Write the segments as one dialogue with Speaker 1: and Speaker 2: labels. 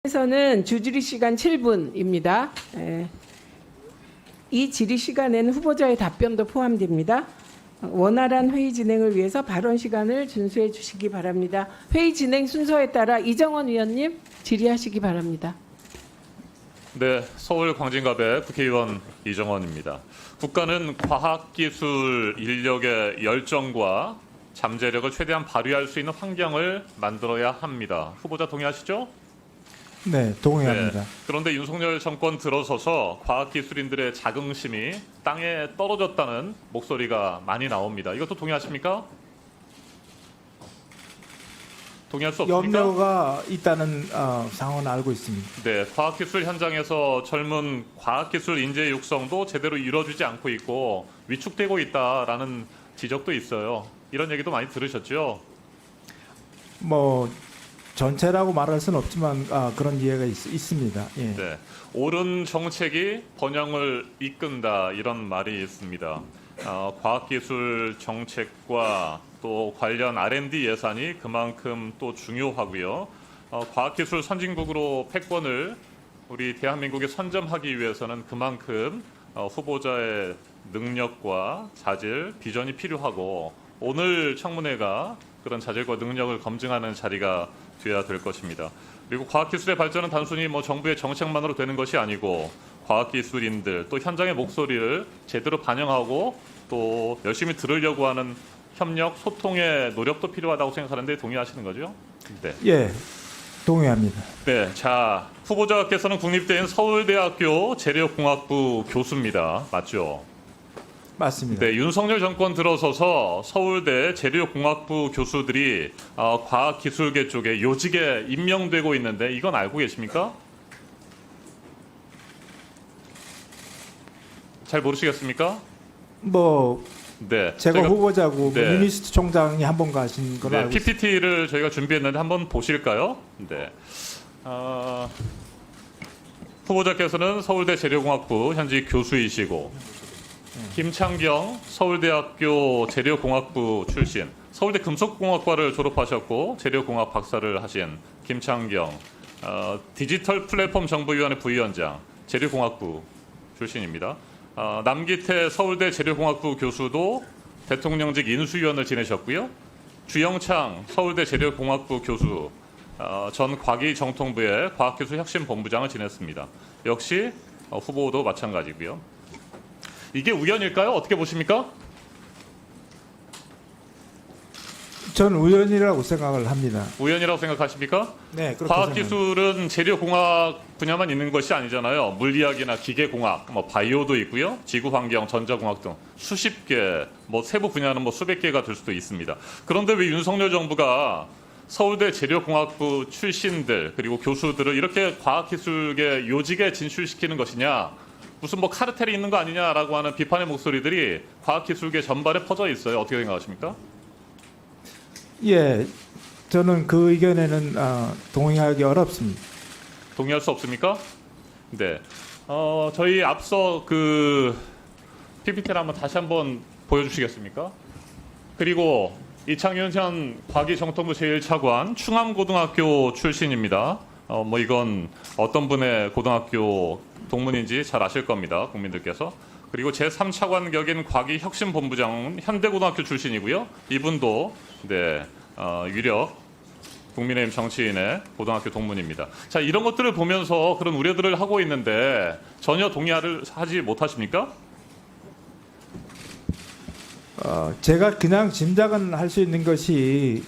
Speaker 1: 에서는 주질의 시간 7분입니다. 이 질의 시간에는 후보자의 답변도 포함됩니다. 원활한 회의 진행을 위해서 발언 시간을 준수해 주시기 바랍니다. 회의 진행 순서에 따라 이정원 의원님 질의하시기 바랍니다.
Speaker 2: 네, 서울 광진갑의 국회의원 이정원입니다. 국가는 과학기술 인력의 열정과 잠재력을 최대한 발휘할 수 있는 환경을 만들어야 합니다. 후보자 동의하시죠?
Speaker 3: 네, 동의합니다.
Speaker 2: 네, 그런데 윤석열 정권 들어서서 과학기술인들의 자긍심이 땅에 떨어졌다는 목소리가 많이 나옵니다. 이것도 동의하십니까? 동의할 수 없습니까?
Speaker 3: 염려가 있다는 상황은 알고 있습니다.
Speaker 2: 네, 과학기술 현장에서 젊은 과학기술 인재 육성도 제대로 이루어지지 않고 있고 위축되고 있다라는 지적도 있어요. 이런 얘기도 많이 들으셨죠?
Speaker 3: 뭐 전체라고 말할 수는 없지만 그런 이해가 있습니다. 예.
Speaker 2: 네, 옳은 정책이 번영을 이끈다 이런 말이 있습니다. 과학기술 정책과 또 관련 R&D 예산이 그만큼 또 중요하고요. 과학기술 선진국으로 패권을 우리 대한민국에 선점하기 위해서는 그만큼 후보자의 능력과 자질, 비전이 필요하고 오늘 청문회가 그런 자질과 능력을 검증하는 자리가 돼야 될 것입니다. 그리고 과학기술의 발전은 단순히 정부의 정책만으로 되는 것이 아니고 과학기술인들 또 현장의 목소리를 제대로 반영하고 또 열심히 들으려고 하는 협력, 소통의 노력도 필요하다고 생각하는데 동의하시는 거죠? 네.
Speaker 3: 예, 동의합니다.
Speaker 2: 네, 자 후보자께서는 국립대인 서울대학교 재료공학부 교수입니다. 맞죠?
Speaker 3: 맞습니다.
Speaker 2: 네, 윤석열 정권 들어서서 서울대 재료공학부 교수들이 과학기술계 쪽에 요직에 임명되고 있는데 이건 알고 계십니까? 잘 모르시겠습니까?
Speaker 3: 뭐
Speaker 2: 네,
Speaker 3: 제가 후보자고
Speaker 2: 네.
Speaker 3: 미니스트 총장이 한 번 가신 걸로
Speaker 2: 네,
Speaker 3: 알고 있습니다.
Speaker 2: PPT를 저희가 준비했는데 한번 보실까요? 네. 후보자께서는 서울대 재료공학부 현직 교수이시고 김창경 서울대학교 재료공학부 출신, 서울대 금속공학과를 졸업하셨고 재료공학 박사를 하신 김창경, 디지털 플랫폼 정보위원회 부위원장, 재료공학부 출신입니다. 남기태 서울대 재료공학부 교수도 대통령직 인수위원을 지내셨고요. 주영창 서울대 재료공학부 교수, 전 과기정통부의 과학기술혁신본부장을 지냈습니다. 역시 후보도 마찬가지고요. 이게 우연일까요? 어떻게 보십니까?
Speaker 3: 전 우연이라고 생각을 합니다.
Speaker 2: 우연이라고 생각하십니까?
Speaker 3: 네, 그렇게
Speaker 2: 과학기술은 재료공학 분야만 있는 것이 아니잖아요. 물리학이나 기계공학, 바이오도 있고요. 지구환경, 전자공학 등 수십 개, 세부 분야는 수백 개가 될 수도 있습니다. 그런데 왜 윤석열 정부가 서울대 재료공학부 출신들 그리고 교수들을 이렇게 과학기술계 요직에 진출시키는 것이냐? 무슨 카르텔이 있는 거 아니냐라고 하는 비판의 목소리들이 과학기술계 전반에 퍼져 있어요. 어떻게 생각하십니까?
Speaker 3: 예, 저는 그 의견에는 동의하기 어렵습니다.
Speaker 2: 동의할 수 없습니까? 네. 저희 앞서 그 PPT를 다시 한번 보여주시겠습니까? 그리고 이창윤 전 과기정통부 제1차관 충암고등학교 출신입니다. 이건 어떤 분의 고등학교 동문인지 잘 아실 겁니다. 국민들께서. 그리고 제3차관 격인 과기혁신본부장은 현대고등학교 출신이고요. 이분도 유력 국민의힘 정치인의 고등학교 동문입니다. 자, 이런 것들을 보면서 그런 우려들을 하고 있는데 전혀 동의를 하지 못하십니까?
Speaker 3: 제가 그냥 짐작은 할 수 있는 것이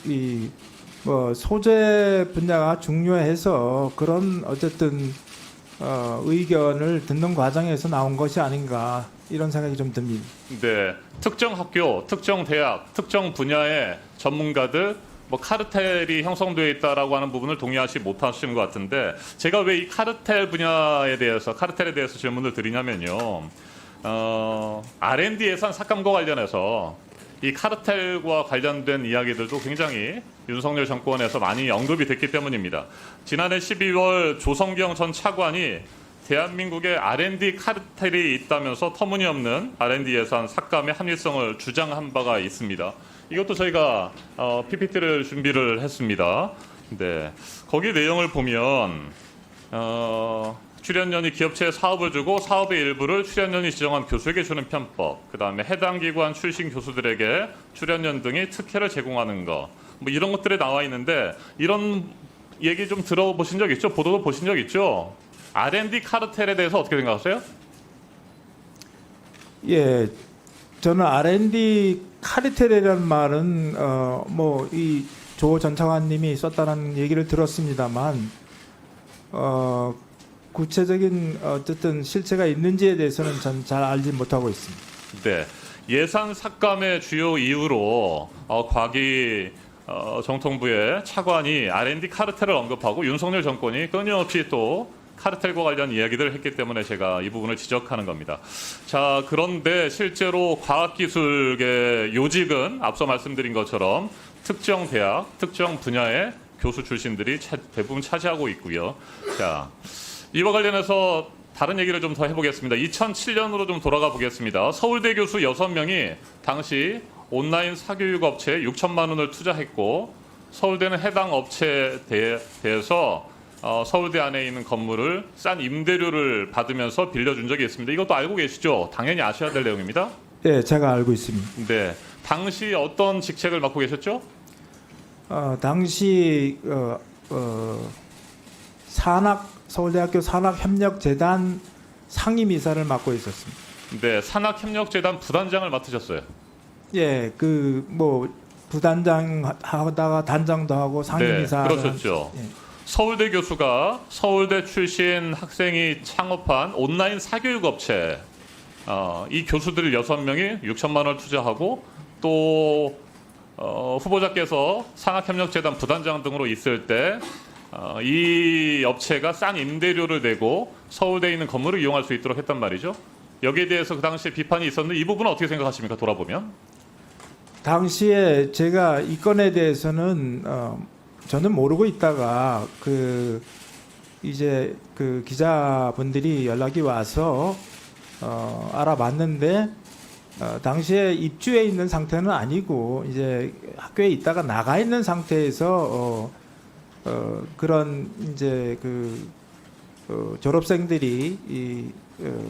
Speaker 3: 소재 분야가 중요해서 그런 어쨌든 의견을 듣는 과정에서 나온 것이 아닌가 이런 생각이 좀 듭니다.
Speaker 2: 네, 특정 학교, 특정 대학, 특정 분야의 전문가들 카르텔이 형성되어 있다라고 하는 부분을 동의하지 못하시는 것 같은데 제가 왜 이 카르텔에 대해서 질문을 드리냐면요. R&D 예산 삭감과 관련해서 이 카르텔과 관련된 이야기들도 굉장히 윤석열 정권에서 많이 언급이 됐기 때문입니다. 지난해 12월 조성경 전 차관이 대한민국에 R&D 카르텔이 있다면서 터무니없는 R&D 예산 삭감의 합리성을 주장한 바가 있습니다. 이것도 저희가 PPT를 준비를 했습니다. 네, 거기 내용을 보면 출연연이 기업체에 사업을 주고 사업의 일부를 출연연이 지정한 교수에게 주는 편법, 그 다음에 해당 기관 출신 교수들에게 출연연 등이 특혜를 제공하는 거, 뭐 이런 것들이 나와 있는데 이런 얘기 좀 들어보신 적 있죠? 보도도 보신 적 있죠? R&D 카르텔에 대해서 어떻게 생각하세요?
Speaker 3: 예, 저는 R&D 카르텔이라는 말은 뭐 이 조 전 차관님이 썼다는 얘기를 들었습니다만 구체적인 어쨌든 실체가 있는지에 대해서는 전 잘 알지 못하고 있습니다.
Speaker 2: 네, 예산 삭감의 주요 이유로 과기 정통부의 차관이 R&D 카르텔을 언급하고 윤석열 정권이 끊임없이 또 카르텔과 관련 이야기들을 했기 때문에 제가 이 부분을 지적하는 겁니다. 자, 그런데 실제로 과학기술계 요직은 앞서 말씀드린 것처럼 특정 대학, 특정 분야의 교수 출신들이 대부분 차지하고 있고요. 자, 이와 관련해서 다른 얘기를 좀 더 해보겠습니다. 2007년으로 좀 돌아가 보겠습니다. 서울대 교수 6명이 당시 온라인 사교육 업체에 6천만 원을 투자했고 서울대는 해당 업체에 대해서 서울대 안에 있는 건물을 싼 임대료를 받으면서 빌려준 적이 있습니다. 이것도 알고 계시죠? 당연히 아셔야 될 내용입니다.
Speaker 3: 네, 제가 알고 있습니다.
Speaker 2: 네, 당시 어떤 직책을 맡고 계셨죠?
Speaker 3: 당시 서울대학교 산학협력재단 상임이사를 맡고 있었습니다.
Speaker 2: 네, 산학협력재단 부단장을 맡으셨어요.
Speaker 3: 예, 그 뭐 부단장 하다가 단장도 하고 상임이사.
Speaker 2: 네, 그러셨죠.
Speaker 3: 예.
Speaker 2: 서울대 교수가 서울대 출신 학생이 창업한 온라인 사교육 업체, 이 교수들 6명이 6천만 원을 투자하고 또 후보자께서 산학협력재단 부단장 등으로 있을 때 이 업체가 싼 임대료를 내고 서울대에 있는 건물을 이용할 수 있도록 했단 말이죠. 여기에 대해서 그 당시에 비판이 있었는데 이 부분은 어떻게 생각하십니까? 돌아보면.
Speaker 3: 당시에 제가 이 건에 대해서는 저는 모르고 있다가 이제 그 기자분들이 연락이 와서 알아봤는데 당시에 입주해 있는 상태는 아니고 이제 학교에 있다가 나가 있는 상태에서 그런 이제 졸업생들이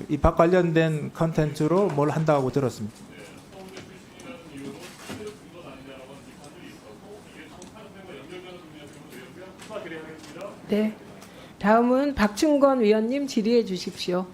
Speaker 3: 입학 관련된 컨텐츠로 뭘 한다고 들었습니다.
Speaker 1: 네. 다음은 박충건 위원님 질의해 주십시오.